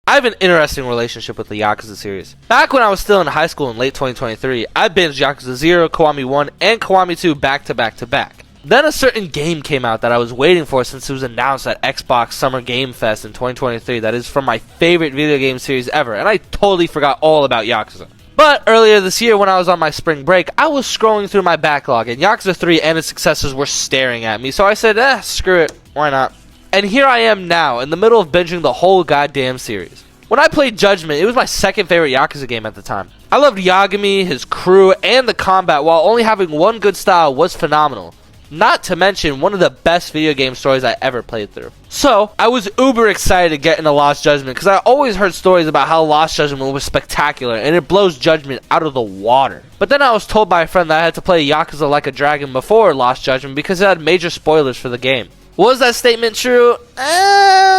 I have an interesting relationship with the Yakuza series. Back when I was still in high school in late 2023, I binged Yakuza 0, Kiwami 1, and Kiwami 2 back to back to back. Then a certain game came out that I was waiting for since it was announced at Xbox Summer Game Fest in 2023 that is from my favorite video game series ever, and I totally forgot all about Yakuza. But earlier this year when I was on my spring break, I was scrolling through my backlog and Yakuza 3 and its successors were staring at me, so I said, screw it, why not? And here I am now, in the middle of binging the whole goddamn series. When I played Judgment, it was my second favorite Yakuza game at the time. I loved Yagami, his crew, and the combat, while only having one good style was phenomenal. Not to mention, one of the best video game stories I ever played through. So, I was uber excited to get into Lost Judgment, because I always heard stories about how Lost Judgment was spectacular, and it blows Judgment out of the water. But then I was told by a friend that I had to play Yakuza Like a Dragon before Lost Judgment, because it had major spoilers for the game. Was that statement true?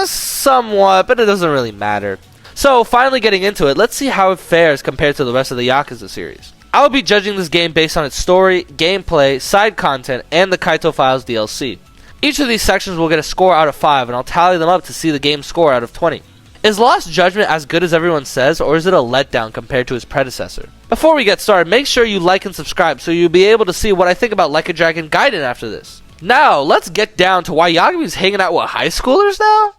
Somewhat, but it doesn't really matter. So, finally getting into it, let's see how it fares compared to the rest of the Yakuza series. I will be judging this game based on its story, gameplay, side content, and the Kaito Files DLC. Each of these sections will get a score out of 5, and I'll tally them up to see the game's score out of 20. Is Lost Judgment as good as everyone says, or is it a letdown compared to its predecessor? Before we get started, make sure you like and subscribe so you'll be able to see what I think about Like a Dragon Gaiden after this. Now, let's get down to why Yagami's hanging out with high schoolers now?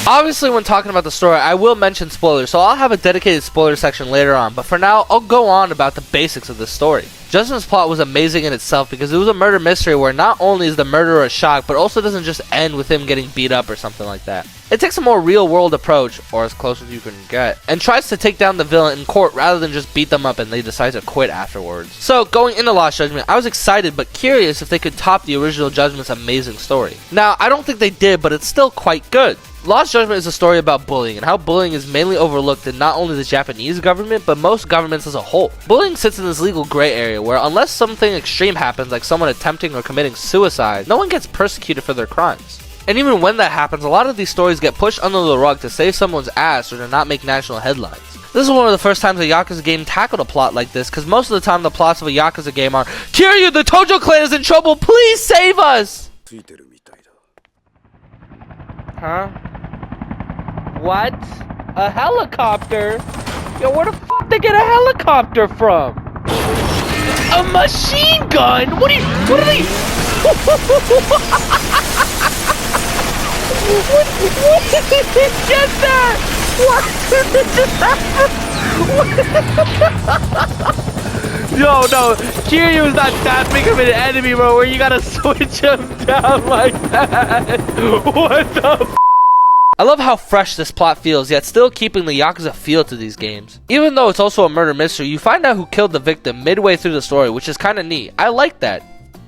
Obviously, when talking about the story, I will mention spoilers, so I'll have a dedicated spoiler section later on, but for now, I'll go on about the basics of this story. Judgment's plot was amazing in itself because it was a murder mystery where not only is the murderer a shock, but also doesn't just end with him getting beat up or something like that. It takes a more real-world approach, or as close as you can get, and tries to take down the villain in court rather than just beat them up and they decide to quit afterwards. So, going into Lost Judgment, I was excited but curious if they could top the original Judgment's amazing story. Now, I don't think they did, but it's still quite good. Lost Judgment is a story about bullying and how bullying is mainly overlooked in not only the Japanese government, but most governments as a whole. Bullying sits in this legal gray area where unless something extreme happens like someone attempting or committing suicide, no one gets persecuted for their crimes. And even when that happens, a lot of these stories get pushed under the rug to save someone's ass or to not make national headlines. This is one of the first times a Yakuza game tackled a plot like this, because most of the time the plots of a Yakuza game are, Kiryu, the Tojo clan is in trouble, please save us! Huh? What? A helicopter? Yo, where the fuck they get a helicopter from? A machine gun? What are they? What did they get that? What did they just happen? Yo, no, Kiryu is not that big of an enemy, bro, where you gotta switch him down like that. What the f? I love how fresh this plot feels, yet still keeping the Yakuza feel to these games. Even though it's also a murder mystery, you find out who killed the victim midway through the story, which is kinda neat. I like that.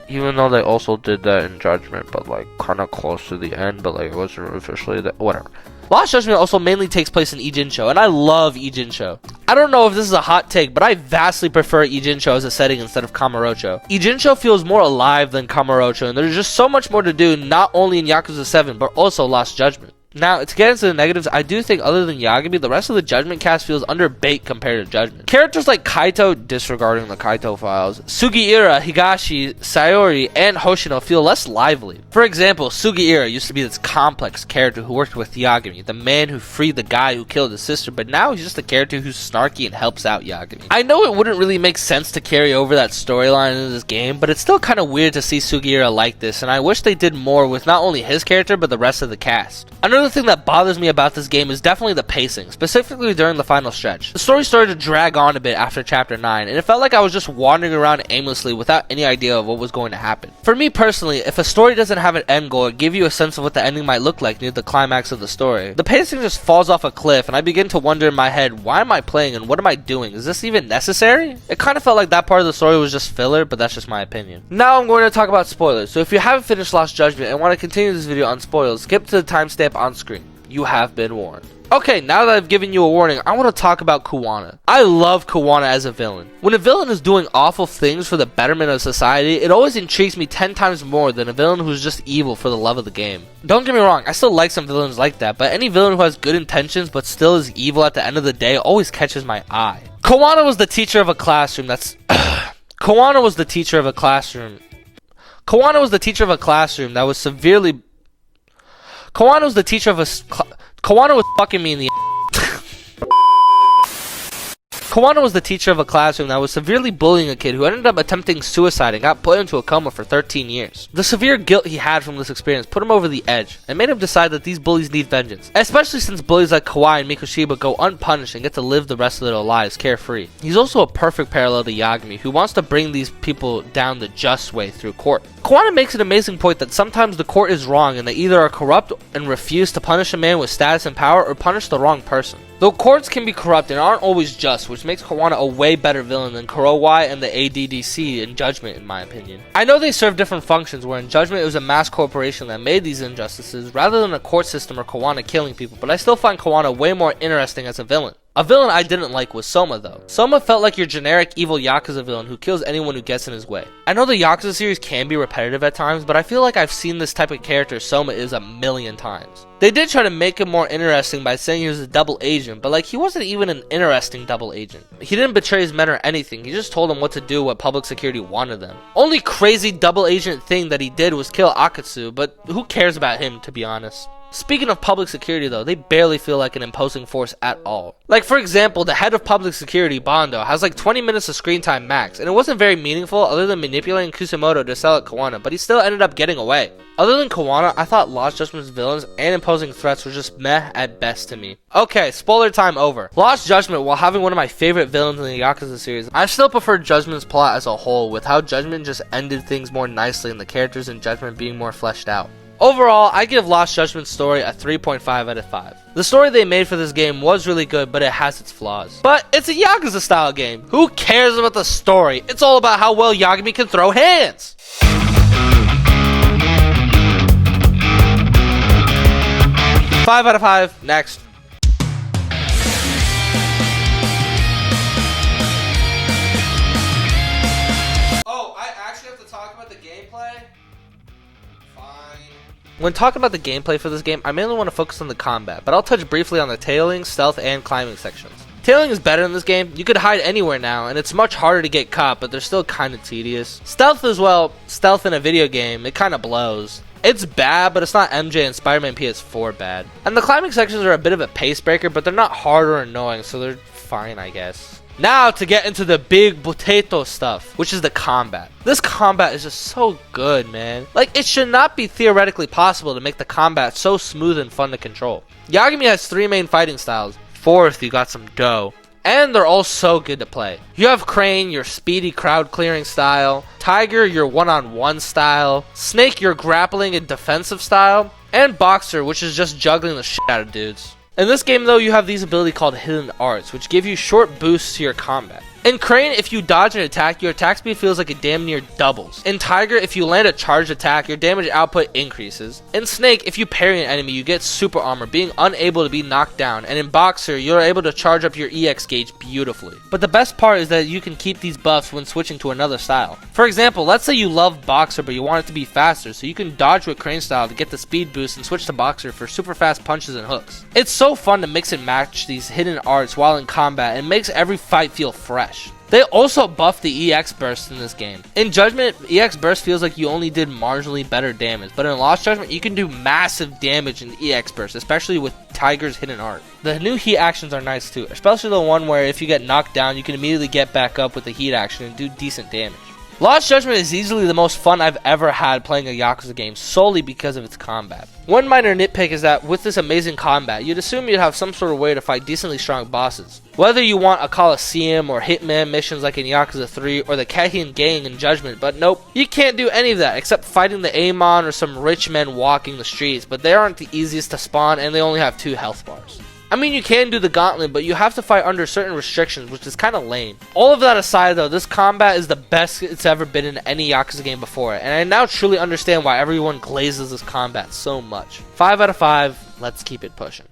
Even though they also did that in Judgment, but like kinda close to the end, but like it wasn't officially that, whatever. Lost Judgment also mainly takes place in Ijincho, and I love Ijincho. I don't know if this is a hot take, but I vastly prefer Ijincho as a setting instead of Kamurocho. Ijincho feels more alive than Kamurocho, and there's just so much more to do not only in Yakuza 7, but also Lost Judgment. Now, to get into the negatives, I do think other than Yagami, the rest of the Judgment cast feels underbaked compared to Judgment. Characters like Kaito, disregarding the Kaito Files, Sugiura, Higashi, Sayori, and Hoshino feel less lively. For example, Sugiura used to be this complex character who worked with Yagami, the man who freed the guy who killed his sister, but now he's just a character who's snarky and helps out Yagami. I know it wouldn't really make sense to carry over that storyline in this game, but it's still kind of weird to see Sugiura like this, and I wish they did more with not only his character, but the rest of the cast. Another thing that bothers me about this game is definitely the pacing, specifically during the final stretch. The story started to drag on a bit after chapter 9, and it felt like I was just wandering around aimlessly without any idea of what was going to happen. For me personally, if a story doesn't have an end goal or give you a sense of what the ending might look like near the climax of the story, the pacing just falls off a cliff and I begin to wonder in my head, why am I playing and what am I doing? Is this even necessary? It kind of felt like that part of the story was just filler, but that's just my opinion. Now I'm going to talk about spoilers, so if you haven't finished Lost Judgment and want to continue this video on spoilers, skip to the timestamp on screen. You have been warned. Okay, now that I've given you a warning, I want to talk about Kuwana. I love Kuwana as a villain. When a villain is doing awful things for the betterment of society, it always intrigues me 10 times more than a villain who's just evil for the love of the game. Don't get me wrong, I still like some villains like that, but any villain who has good intentions but still is evil at the end of the day always catches my eye. Kuwana was the teacher of a classroom Kawana was the teacher of a classroom that was severely... Kawana was the teacher of a... Kawana was fucking me in the... Kawana was the teacher of a classroom that was severely bullying a kid who ended up attempting suicide and got put into a coma for 13 years. The severe guilt he had from this experience put him over the edge and made him decide that these bullies need vengeance, especially since bullies like Kawaii and Mikoshiba go unpunished and get to live the rest of their lives carefree. He's also a perfect parallel to Yagami, who wants to bring these people down the just way through court. Kawana makes an amazing point that sometimes the court is wrong and they either are corrupt and refuse to punish a man with status and power or punish the wrong person. Though courts can be corrupt and aren't always just, which makes Kawana a way better villain than Kurowai and the ADDC in Judgment, in my opinion. I know they serve different functions, where in Judgment it was a mass corporation that made these injustices rather than a court system or Kawana killing people, but I still find Kawana way more interesting as a villain. A villain I didn't like was Soma though. Soma felt like your generic evil Yakuza villain who kills anyone who gets in his way. I know the Yakuza series can be repetitive at times, but I feel like I've seen this type of character Soma is a million times. They did try to make him more interesting by saying he was a double agent, but like he wasn't even an interesting double agent. He didn't betray his men or anything, he just told them what to do what public security wanted them. Only crazy double agent thing that he did was kill Akatsu, but who cares about him, to be honest. Speaking of public security though, they barely feel like an imposing force at all. Like for example, the head of public security, Bondo, has like 20 minutes of screen time max, and it wasn't very meaningful other than manipulating Kusamoto to sell at Kawana, but he still ended up getting away. Other than Kawana, I thought Lost Judgment's villains and imposing threats were just meh at best to me. Okay, spoiler time over. Lost Judgment, while having one of my favorite villains in the Yakuza series, I still prefer Judgment's plot as a whole, with how Judgment just ended things more nicely and the characters in Judgment being more fleshed out. Overall, I give Lost Judgment's story a 3.5 out of 5. The story they made for this game was really good, but it has its flaws. But it's a Yakuza style game. Who cares about the story? It's all about how well Yagami can throw hands. 5 out of 5. Next. Oh, I actually have to talk about the gameplay? When talking about the gameplay for this game, I mainly want to focus on the combat, but I'll touch briefly on the tailing, stealth, and climbing sections. Tailing is better in this game. You could hide anywhere now, and it's much harder to get caught, but they're still kind of tedious. Stealth as well. Stealth in a video game, it kind of blows. It's bad, but it's not MJ and Spider-Man PS4 bad. And the climbing sections are a bit of a pace breaker, but they're not hard or annoying, so they're fine, I guess. Now to get into the big potato stuff, which is the combat. This combat is just so good, man. Like, it should not be theoretically possible to make the combat so smooth and fun to control. Yagami has 3 main fighting styles. 4th, you got some dough. And they're all so good to play. You have Crane, your speedy crowd clearing style. Tiger, your one-on-one style. Snake, your grappling and defensive style. And Boxer, which is just juggling the shit out of dudes. In this game though, you have these abilities called hidden arts, which give you short boosts to your combat. In Crane, if you dodge an attack, your attack speed feels like it damn near doubles. In Tiger, if you land a charged attack, your damage output increases. In Snake, if you parry an enemy, you get super armor, being unable to be knocked down. And in Boxer, you're able to charge up your EX gauge beautifully. But the best part is that you can keep these buffs when switching to another style. For example, let's say you love Boxer, but you want it to be faster, so you can dodge with Crane style to get the speed boost and switch to Boxer for super fast punches and hooks. It's so fun to mix and match these hidden arts while in combat, and makes every fight feel fresh. They also buffed the EX burst in this game. In Judgment, EX burst feels like you only did marginally better damage, but in Lost Judgment, you can do massive damage in EX burst, especially with Tiger's hidden art. The new heat actions are nice too, especially the one where if you get knocked down, you can immediately get back up with the heat action and do decent damage. Lost Judgment is easily the most fun I've ever had playing a Yakuza game, solely because of its combat. One minor nitpick is that with this amazing combat, you'd assume you'd have some sort of way to fight decently strong bosses. Whether you want a Coliseum or Hitman missions like in Yakuza 3 or the Kehin Gang in Judgment, but nope, you can't do any of that except fighting the Amon or some rich men walking the streets, but they aren't the easiest to spawn and they only have 2 health bars. I mean, you can do the gauntlet, but you have to fight under certain restrictions, which is kind of lame. All of that aside though, this combat is the best it's ever been in any Yakuza game before, and I now truly understand why everyone glazes this combat so much. 5 out of 5, let's keep it pushing.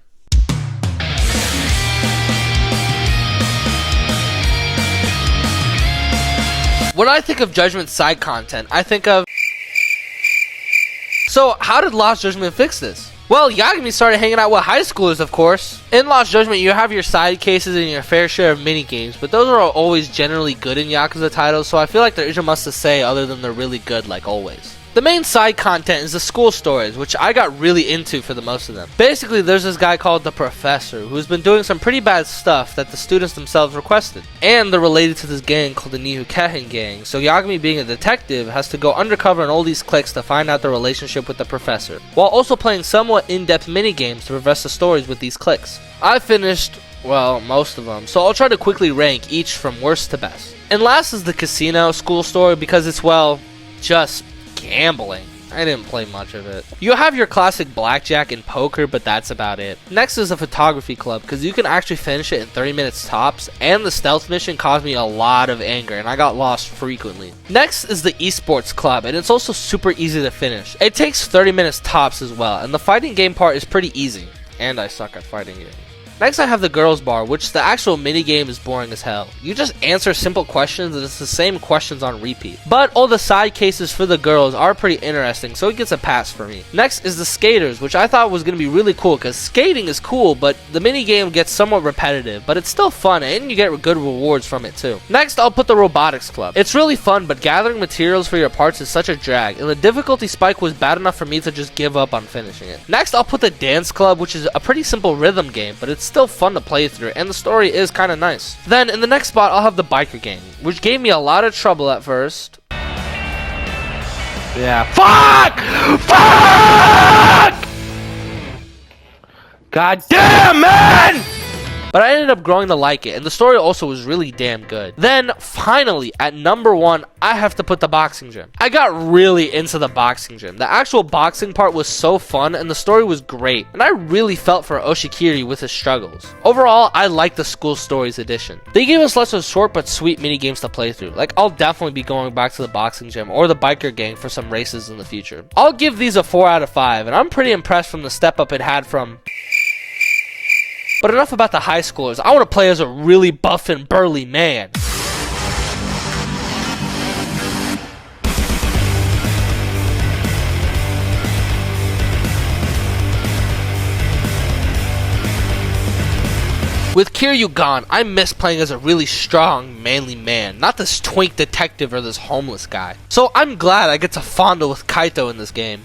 When I think of Judgment side content, I think of... So, how did Lost Judgment fix this? Well, Yagami started hanging out with high schoolers, of course. In Lost Judgment, you have your side cases and your fair share of minigames, but those are always generally good in Yakuza titles, so I feel like there isn't much to say other than they're really good like always. The main side content is the school stories, which I got really into for the most of them. Basically, there's this guy called the Professor, who's been doing some pretty bad stuff that the students themselves requested. And they're related to this gang called the Nihukehen gang, so Yagami, being a detective, has to go undercover in all these cliques to find out their relationship with the Professor, while also playing somewhat in-depth mini-games to progress the stories with these cliques. I finished, well, most of them, so I'll try to quickly rank each from worst to best. And last is the Casino school story because it's, well, just gambling. I didn't play much of it. You have your classic blackjack and poker, but that's about it. Next is the photography club, because you can actually finish it in 30 minutes tops, and the stealth mission caused me a lot of anger, and I got lost frequently. Next is the esports club, and it's also super easy to finish. It takes 30 minutes tops as well, and the fighting game part is pretty easy. And I suck at fighting games. Next I have the girls bar, which the actual minigame is boring as hell. You just answer simple questions and it's the same questions on repeat. But all the side cases for the girls are pretty interesting, so it gets a pass for me. Next is the skaters, which I thought was going to be really cool because skating is cool, but the minigame gets somewhat repetitive, but it's still fun and you get good rewards from it too. Next I'll put the robotics club. It's really fun, but gathering materials for your parts is such a drag, and the difficulty spike was bad enough for me to just give up on finishing it. Next I'll put the dance club, which is a pretty simple rhythm game, but it's still fun to play through, and the story is kind of nice. Then in the next spot I'll have the biker gang, which gave me a lot of trouble at first. Yeah. Fuck! God damn, man! But I ended up growing to like it, and the story also was really damn good. Then, finally, at number 1, I have to put the boxing gym. I got really into the boxing gym. The actual boxing part was so fun, and the story was great, and I really felt for Oshikiri with his struggles. Overall, I like the school stories edition. They gave us lots of short but sweet mini games to play through. Like, I'll definitely be going back to the boxing gym or the biker gang for some races in the future. I'll give these a 4 out of 5, and I'm pretty impressed from the step up it had from... But enough about the high schoolers. I want to play as a really buff and burly man. With Kiryu gone, I miss playing as a really strong, manly man, not this twink detective or this homeless guy. So I'm glad I get to fondle with Kaito in this game.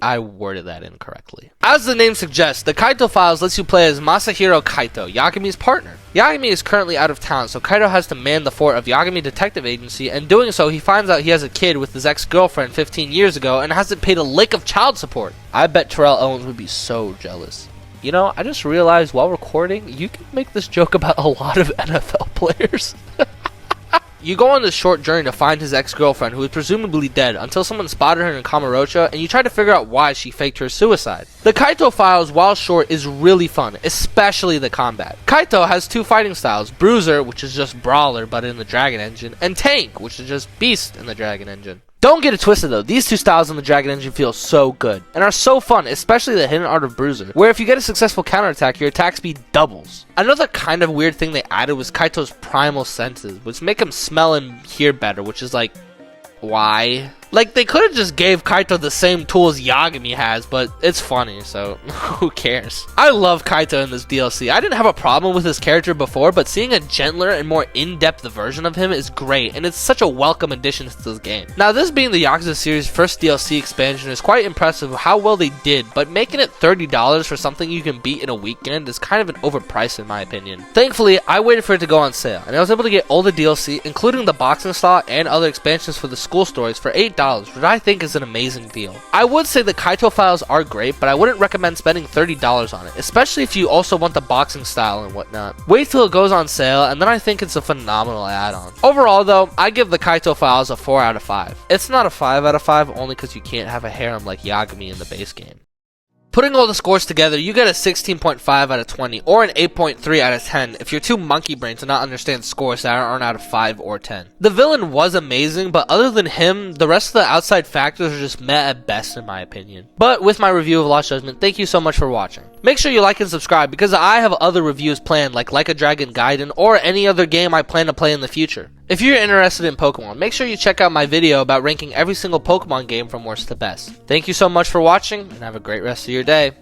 I worded that incorrectly. As the name suggests, the Kaito Files lets you play as Masahiro Kaito, Yagami's partner. Yagami is currently out of town, so Kaito has to man the fort of Yagami Detective Agency, and doing so, he finds out he has a kid with his ex-girlfriend 15 years ago and hasn't paid a lick of child support. I bet Terrell Owens would be so jealous. You know, I just realized while recording, you can make this joke about a lot of NFL players. You go on this short journey to find his ex-girlfriend, who is presumably dead, until someone spotted her in Kamurocho, and you try to figure out why she faked her suicide. The Kaito Files, while short, is really fun, especially the combat. Kaito has 2 fighting styles, Bruiser, which is just Brawler but in the Dragon Engine, and Tank, which is just Beast in the Dragon Engine. Don't get it twisted though, these 2 styles in the Dragon Engine feel so good, and are so fun, especially the hidden art of Bruiser, where if you get a successful counterattack, your attack speed doubles. Another kind of weird thing they added was Kaito's primal senses, which make him smell and hear better, which is like, why? Like, they could have just gave Kaito the same tools Yagami has, but it's funny, so who cares? I love Kaito in this DLC. I didn't have a problem with his character before, but seeing a gentler and more in-depth version of him is great, and it's such a welcome addition to this game. Now, this being the Yakuza series' first DLC expansion is quite impressive how well they did, but making it $30 for something you can beat in a weekend is kind of an overpriced in my opinion. Thankfully, I waited for it to go on sale, and I was able to get all the DLC, including the boxing slot and other expansions for the school stories for $8, which I think is an amazing deal. I would say the Kaito Files are great, but I wouldn't recommend spending $30 on it, especially if you also want the boxing style and whatnot. Wait till it goes on sale, and then I think it's a phenomenal add-on. Overall though, I give the Kaito Files a 4 out of 5. It's not a 5 out of 5 only because you can't have a harem like Yagami in the base game. Putting all the scores together, you get a 16.5 out of 20, or an 8.3 out of 10 if you're too monkey brain to not understand scores that aren't out of 5 or 10. The villain was amazing, but other than him, the rest of the outside factors are just meh at best in my opinion. But with my review of Lost Judgment, thank you so much for watching. Make sure you like and subscribe because I have other reviews planned like a Dragon Gaiden or any other game I plan to play in the future. If you're interested in Pokemon, make sure you check out my video about ranking every single Pokemon game from worst to best. Thank you so much for watching, and have a great rest of your day.